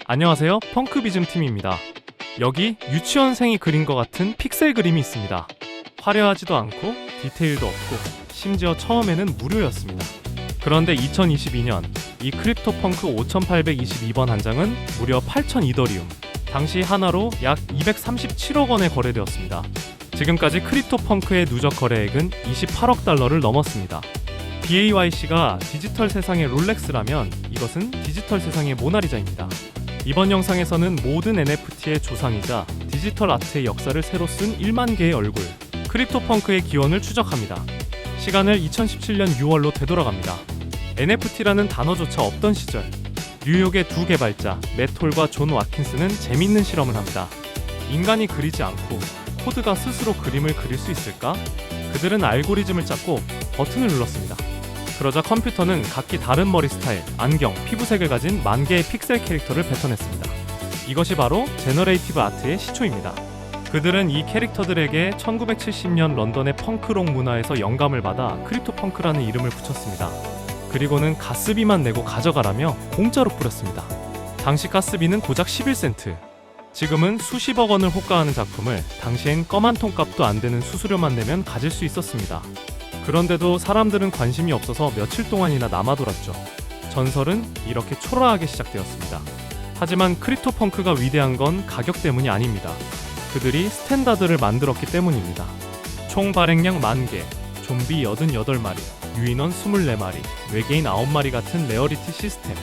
안녕하세요, 펑크비즘 팀입니다. 여기 유치원생이 그린 것 같은 픽셀 그림이 있습니다. 화려하지도 않고 디테일도 없고 심지어 처음에는 무료였습니다. 그런데 2022년 이 크립토펑크 5822번 한 장은 무려 8,000이더리움, 당시 하나로 약 237억 원에 거래되었습니다. 지금까지 크립토펑크의 누적 거래액은 28억 달러를 넘었습니다. BAYC가 디지털 세상의 롤렉스라면 이것은 디지털 세상의 모나리자입니다. 이번 영상에서는 모든 NFT의 조상이자 디지털 아트의 역사를 새로 쓴 1만 개의 얼굴, 크립토펑크의 기원을 추적합니다. 시간을 2017년 6월로 되돌아갑니다. NFT라는 단어조차 없던 시절, 뉴욕의 두 개발자 맷 홀과 존 와킨스는 재밌는 실험을 합니다. 인간이 그리지 않고 코드가 스스로 그림을 그릴 수 있을까? 그들은 알고리즘을 짰고 버튼을 눌렀습니다. 그러자 컴퓨터는 각기 다른 머리 스타일, 안경, 피부색을 가진 10,000개의 픽셀 캐릭터를 뱉어냈습니다. 이것이 바로 제너레이티브 아트의 시초입니다. 그들은 이 캐릭터들에게 1970년 런던의 펑크록 문화에서 영감을 받아 크립토펑크라는 이름을 붙였습니다. 그리고는 가스비만 내고 가져가라며 공짜로 뿌렸습니다. 당시 가스비는 고작 11센트. 지금은 수십억 원을 호가하는 작품을 당시엔 껌 한 통 값도 안 되는 수수료만 내면 가질 수 있었습니다. 그런데도 사람들은 관심이 없어서 며칠 동안이나 남아돌았죠. 전설은 이렇게 초라하게 시작되었습니다. 하지만 크립토펑크가 위대한 건 가격 때문이 아닙니다. 그들이 스탠다드를 만들었기 때문입니다. 총 발행량 10,000개, 좀비 88마리, 유인원 24마리, 외계인 9마리 같은 레어리티 시스템.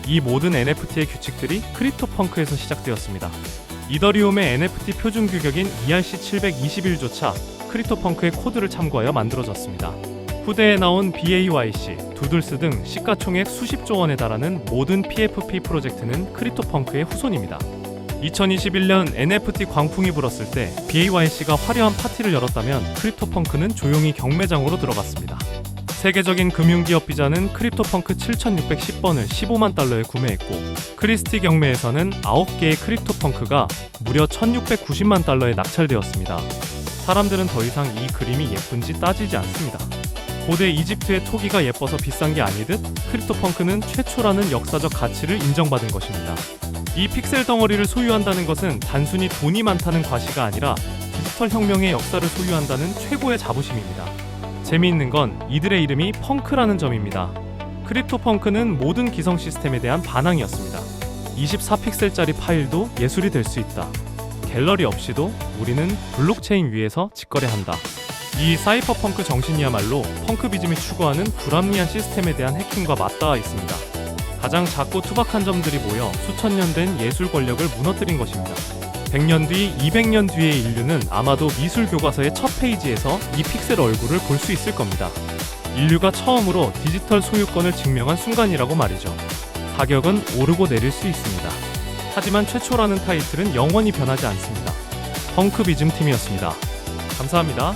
이 모든 NFT의 규칙들이 크립토펑크에서 시작되었습니다. 이더리움의 NFT 표준 규격인 ERC721조차 크립토펑크의 코드를 참고하여 만들어졌습니다. 후대에 나온 BAYC, 두들스 등 시가총액 수십조 원에 달하는 모든 PFP 프로젝트는 크립토펑크의 후손입니다. 2021년 NFT 광풍이 불었을 때 BAYC가 화려한 파티를 열었다면 크립토펑크는 조용히 경매장으로 들어갔습니다. 세계적인 금융기업 비자는 크립토펑크 7610번을 15만 달러에 구매했고, 크리스티 경매에서는 9개의 크립토펑크가 무려 1690만 달러에 낙찰되었습니다. 사람들은 더 이상 이 그림이 예쁜지 따지지 않습니다. 고대 이집트의 토기가 예뻐서 비싼 게 아니듯 크립토펑크는 최초라는 역사적 가치를 인정받은 것입니다. 이 픽셀 덩어리를 소유한다는 것은 단순히 돈이 많다는 과시가 아니라 디지털 혁명의 역사를 소유한다는 최고의 자부심입니다. 재미있는 건 이들의 이름이 펑크라는 점입니다. 크립토펑크는 모든 기성 시스템에 대한 반항이었습니다. 24픽셀짜리 파일도 예술이 될 수 있다. 갤러리 없이도 우리는 블록체인 위에서 직거래한다. 이 사이퍼펑크 정신이야말로 펑크비즘이 추구하는 불합리한 시스템에 대한 해킹과 맞닿아 있습니다. 가장 작고 투박한 점들이 모여 수천 년 된 예술 권력을 무너뜨린 것입니다. 100년 뒤, 200년 뒤의 인류는 아마도 미술 교과서의 첫 페이지에서 이 픽셀 얼굴을 볼 수 있을 겁니다. 인류가 처음으로 디지털 소유권을 증명한 순간이라고 말이죠. 가격은 오르고 내릴 수 있습니다. 하지만 최초라는 타이틀은 영원히 변하지 않습니다. 펑크비즘 팀이었습니다. 감사합니다.